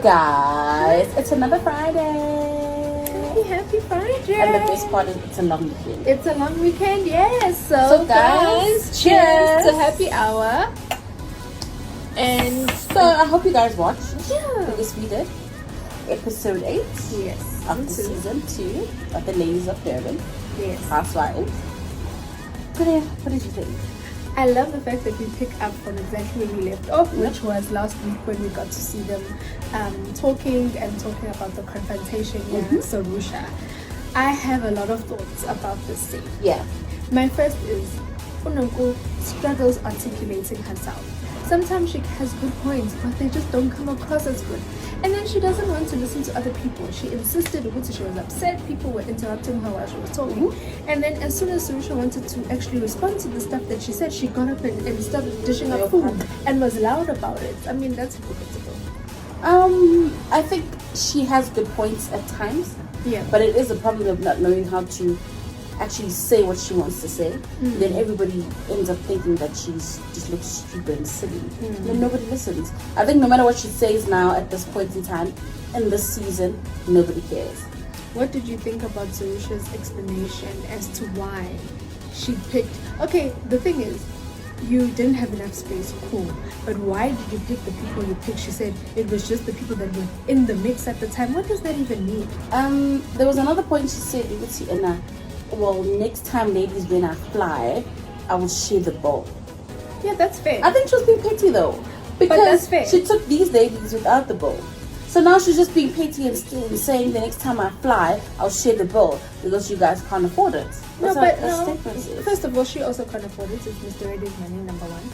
guys, it's another Friday. Happy Friday. And the best part is it's a long weekend. It's a long weekend, yes. So guys, cheers to happy hour. And so I hope you guys watched. Yeah. Because we did. Episode 8. Yes. Of the season 2 of the Ladies of Durban. Yes. Housewives. What did you think? I love the fact that we pick up from exactly where we left off, which was last week when we got to see them talking about the confrontation with Sarusha. I have a lot of thoughts about this scene. Yeah. My first is Unongo struggles articulating herself. Sometimes she has good points, but they just don't come across as good. And then she doesn't want to listen to other people. She insisted, she was upset, people were interrupting her while she was talking. And then as soon as Sarusha wanted to actually respond to the stuff that she said, she got up and started dishing up food and was loud about it. I mean, that's hypocritical. I think she has good points at times. Yeah. But it is a problem of not knowing how to actually say what she wants to say. Then everybody ends up thinking that she's just looks stupid and silly. Then nobody listens. I think no matter what she says now at this point in time in this season, nobody cares. What did you think about Sarusha's explanation as to why she picked? Okay, the thing is, you didn't have enough space, cool. But why did you pick the people you picked? She said it was just the people that were in the mix at the time. What does that even mean? There was another point she said, you would see well, next time ladies when I fly, I will share the bowl. Yeah, that's fair. I think she was being petty though. Because but that's fair. She took these ladies without the bowl. So now she's just being petty and saying the next time I fly, I'll share the bill because you guys can't afford it. First of all, she also can't afford it. It's Mr. Reddy's money, number one.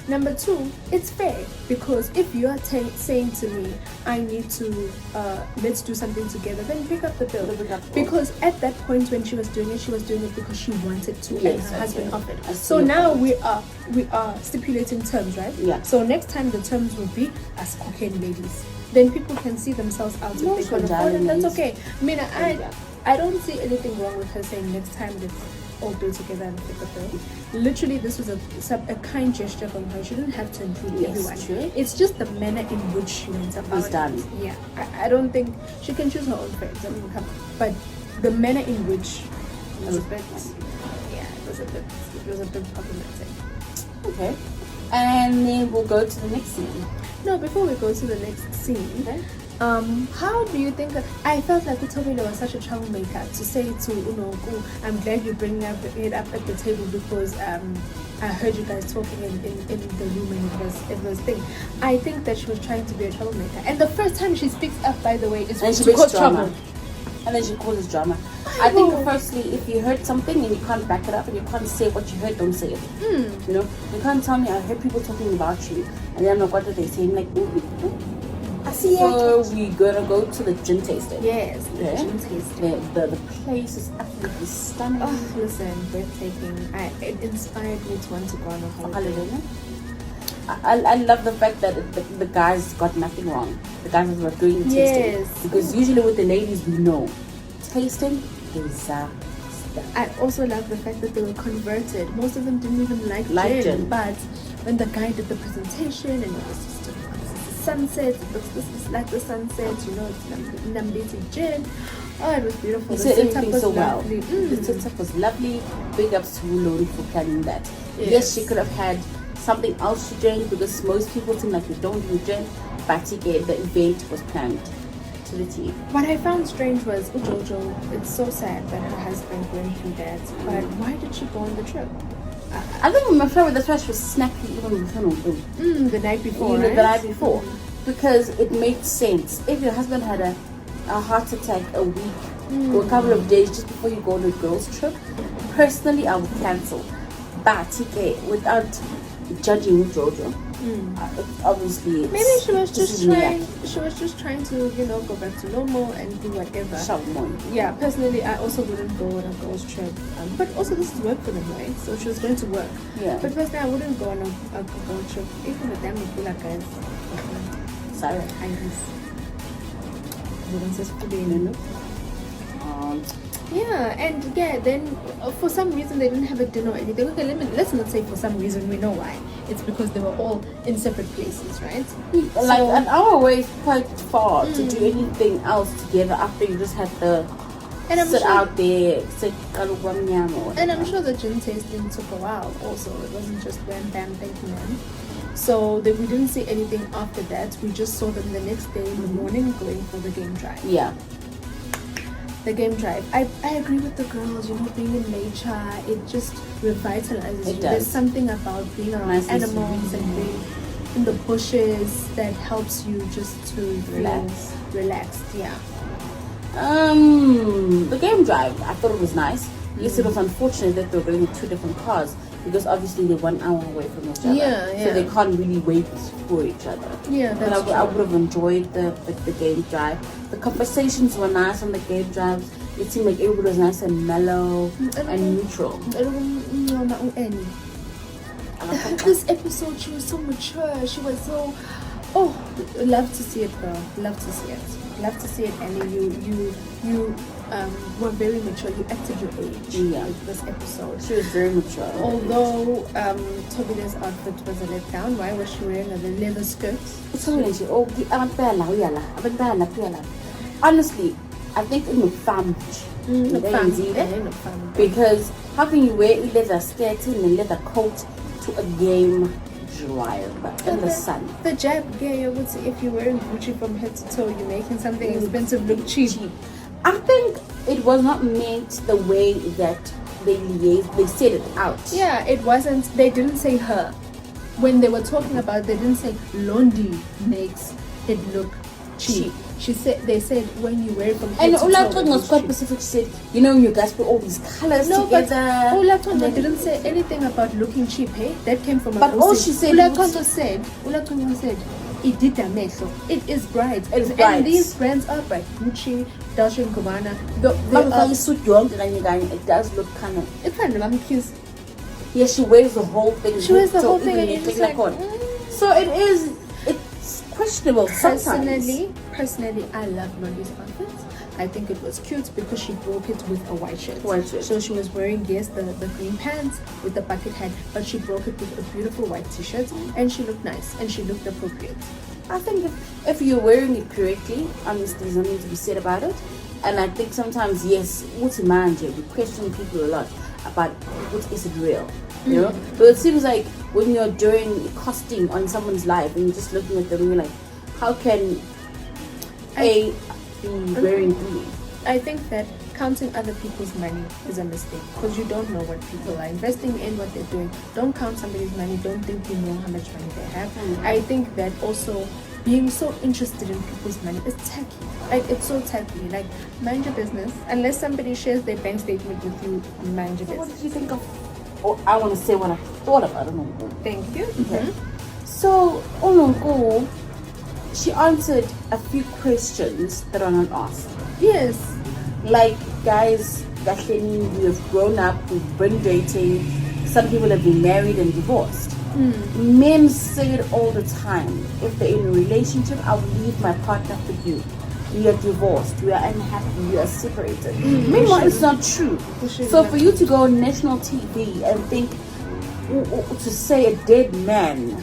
Number two, it's fair because if you are saying to me, I need to, let's do something together, then pick up the bill. Because at that point when she was doing it because she wanted to, and her husband offered. So now we are stipulating terms, right? Yeah. So next time the terms will be as cocaine ladies. Then people can see themselves out if they can afford it. That's okay. I mean, I don't see anything wrong with her saying next time let's all do it together and pick up the bill. Literally, this was a kind gesture from her. She didn't have to include everyone. True. It's just the manner in which she went about it. Yeah, I don't think she can choose her own friends. I mean, but the manner in which was a bit, it was a bit problematic. Okay, and then we'll go to the next scene. No, before we go to the next scene, how do you think that I felt like Utobile was such a troublemaker to say to Unogu, I'm glad you bring it up at the table because I heard you guys talking in the room and it was thing. I think that she was trying to be a troublemaker. And the first time she speaks up, by the way, is to cause trouble. And then she causes drama. I think firstly, if you heard something and you can't back it up and you can't say what you heard, don't say it. You know, you can't tell me I heard people talking about you and then I'm like, what did they say? I'm like, I see. So we're gonna go to the gin tasting. Yes, the gin tasting. The place is absolutely stunning. Oh, listen, breathtaking. It inspired me to want to go on a holiday. I love the fact that the guys got nothing wrong. The guys were doing the tasting. Yes. Because usually with the ladies, we know tasting is stuff. I also love the fact that they were converted. Most of them didn't even like gin. But when the guy did the presentation and it was just a sunset, this is like the sunset, you know, it's Nambiti gin. Oh, it was beautiful. The setup was so lovely. The setup was lovely. Big ups to Lori for planning that. Yes, she could have had something else to drink because most people seem like they don't do gin, but the event was planned to the T. What I found strange was Jojo. It's so sad that her husband went through that, but why did she go on the trip? I think my friend with the trash was snappy even with the night before. The night before, because it made sense. If your husband had a heart attack a week or a couple of days just before you go on a girls' trip, personally I would cancel. But without judging Jojo, obviously maybe she was just trying to go back to normal and do whatever. Yeah, personally I also wouldn't go on a girls trip, but also this is work for them, right? So she was going to work. Yeah, but personally I wouldn't go on a girls trip even with them with like guys. Sorry, I guess wouldn't just put in. Yeah, and then for some reason they didn't have a dinner or anything. Okay, let's not say for some reason, we know why. it's because they were all in separate places, right? Like an hour away is quite far to do anything else together after you just had to sit out there, sit and I'm sure the gin tasting took a while also. It wasn't just wham bam thank you ma'am. So we didn't see anything after that. We just saw them the next day in the morning going for the game drive. Yeah. The game drive. I agree with the girls, being in nature, it just revitalizes you. Does. There's something about being around Nice animals and being in the bushes that helps you just to Relax. Relaxed, yeah. The game drive, I thought it was nice. Yes, it was unfortunate that they were going in two different cars because obviously they're 1 hour away from each other. Yeah. So they can't really wait for each other. Yeah, that's But I would have enjoyed the game drive. The conversations were nice on the game drives. It seemed like everybody was nice and mellow and neutral. This episode, she was so mature. She was so... Oh, love to see it, girl. Love to see it. Love to see it, Annie. You were very mature. You acted your age with this episode. She was very mature. Although Tobile's outfit was a letdown. Why was she wearing a leather skirt? Honestly, I think in the family. Because how can you wear a leather skirt and a leather coat to a game drive in the sun? The jab gay, I would say, if you're wearing Gucci from head to toe, you're making something expensive look cheap. I think it was not meant the way that they said it out. Yeah, it wasn't. They didn't say her. When they were talking about it, they didn't say Londi makes it look cheap. They said when you wear it from head to toe. And Olatung was quite specific. She said, you guys put all these colors together. But Olatung didn't say anything about looking cheap, hey? That came from But all she said, Olatung said, it is bright. It's bright. And these brands are bright. Gucci, Dolce & Gabbana. It does look kind of... It's kind of cute. Yeah, she wears the whole thing. She wears the whole thing and you're just like... So it's questionable sometimes. Personally, I love Londi's outfits. I think it was cute because she broke it with a white shirt. So she was wearing, yes, the green pants with the bucket hat, but she broke it with a beautiful white t-shirt and she looked nice and she looked appropriate. I think if you're wearing it correctly, honestly, there's nothing to be said about it. And I think sometimes, yes, we question people a lot about what is it real, But it seems like when you're doing costing on someone's life and you're just looking at them and you're like, how can A be wearing B? I think that counting other people's money is a mistake because you don't know what people are investing in, what they're doing. Don't count somebody's money. Don't think you know how much money they have. I think that also being so interested in people's money is tacky. Like, it's so tacky. Like, mind your business. Unless somebody shares their bank statement with you, mind your business. What did you think of? Oh, I want to say what I thought about it. Thank you. Okay. So, Onongo, she answered a few questions that are not asked. Yes. Like, guys, we have grown up, we've been dating, some people have been married and divorced. Men say it all the time. If they're in a relationship, I'll leave my partner for you. We are divorced, we are unhappy, we are separated. Meanwhile, it's not true. So for you to go on national TV and think, to say a dead man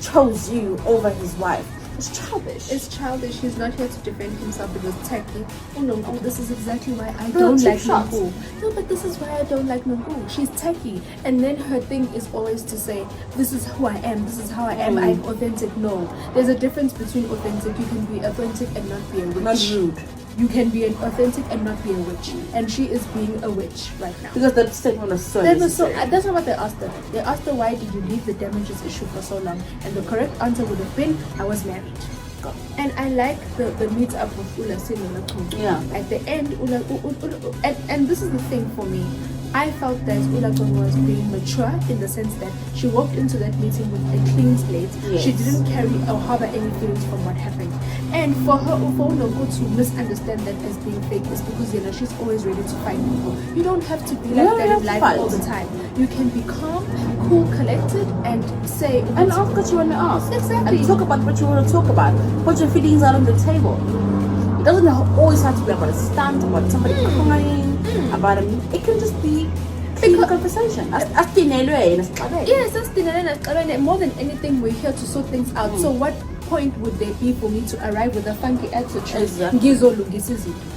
chose you over his wife, it's childish. It's childish. He's not here to defend himself. It was tacky. Oh no, this is exactly why I don't like Nongu. No, but this is why I don't like Nongu. She's tacky. And then her thing is always to say, this is who I am, this is how I am, I'm authentic. No. There's a difference between authentic. You can be authentic and not be a witch. Not rude. You can be an authentic and not be a witch. And she is being a witch right now. Because that statement was so necessary. That's not what they asked her. They asked her, why did you leave the damages issue for so long? And the correct answer would have been, I was married. And I like the meet up with Ula Sinu. Yeah. At the end, and this is the thing for me. I felt that Ulakon was being mature in the sense that she walked into that meeting with a clean slate. Yes. She didn't carry or harbor any feelings from what happened. And for her, Ufonoko to misunderstand that as being fake is because she's always ready to fight people. You don't have to be like that in life all the time. You can be calm, cool, collected, and say and ask what you want to ask. Exactly. And talk about what you want to talk about. Put your feelings out on the table. It doesn't always have to be about a stunt, about somebody crying, about a... It can just be the conversation. Yes, that's the more than anything, we're here to sort things out. So what point would there be for me to arrive with a funky attitude? Exactly.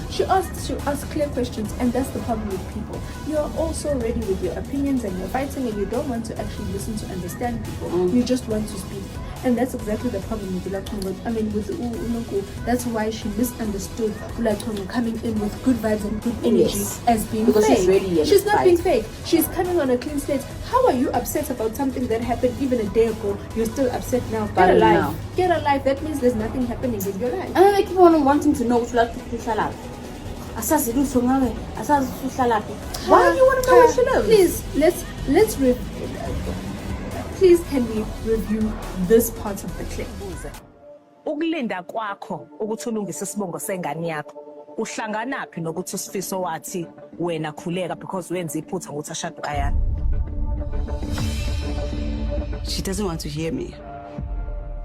She asks clear questions, and that's the problem with people. You're also ready with your opinions and you're fighting, and you don't want to actually listen to understand people. You just want to speak. And that's exactly the problem with Ulatongo. I mean, with Unuku, that's why she misunderstood Ulatongo coming in with good vibes and good energy as being because fake. she's ready. She's not being fake. She's coming on a clean slate. How are you upset about something that happened even a day ago? You're still upset now. Get alive. Get alive. That means there's nothing happening in your life. And I keep on wanting to know what you like to do. Why do you want to know where she lives? Please, please can we review this part of the clip? Ukulinda kwakho ukuthi ulungise isibongo sengane yakho uhlanganaphi nokuthi usifiso wathi wena khuleka because wenza iphutha ngokuthi ashade uAyana. She doesn't want to hear me.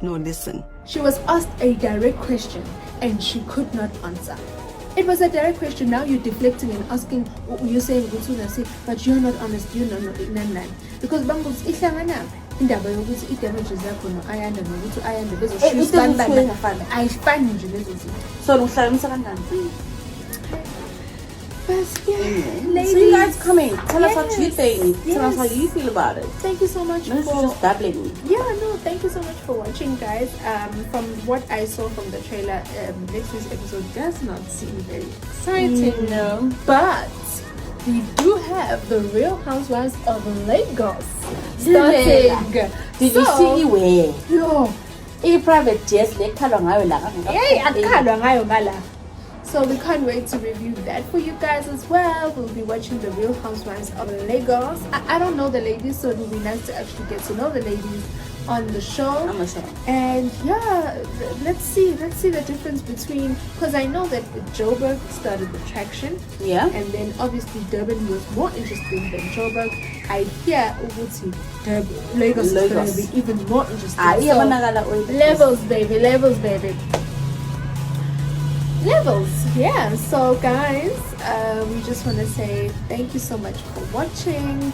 No, listen. She was asked a direct question and she could not answer. It was a direct question. Now you're deflecting and asking, you're saying, but you're not honest, you're not because Bamboo's ihlangana indaba yokuthi i-damages yakho no-Ayanda nokuthi u-Ayanda ayifani nje lezo zinto. So uhlangisa kanjani? But yeah, ladies. So you guys coming. Tell us what you think. Tell us how you feel about it. Thank you so much for just babbling. Thank you so much for watching, guys. From what I saw from the trailer, next week's episode does not seem very exciting. No. But we do have the Real Housewives of Lagos starting. Did you see where? Yo. Private jets So we can't wait to review that for you guys as well. We'll be watching the Real Housewives of Lagos. I don't know the ladies, so it will be nice to actually get to know the ladies on the show. I'm sure. And yeah, let's see the difference between, because I know that Joburg started the traction. Yeah. And then obviously Durban was more interesting than Joburg. I hear Lagos is going to be even more interesting. Levels, baby. Levels, yeah. So guys, we just want to say thank you so much for watching,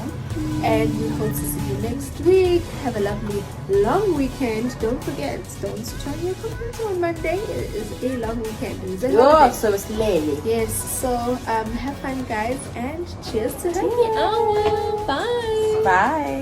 and we hope to see you next week. Have a lovely long weekend. Don't forget, don't switch on your computer on Monday. It is a long weekend. So it's late. Yes. So have fun, guys, and cheers to happy hour. Bye.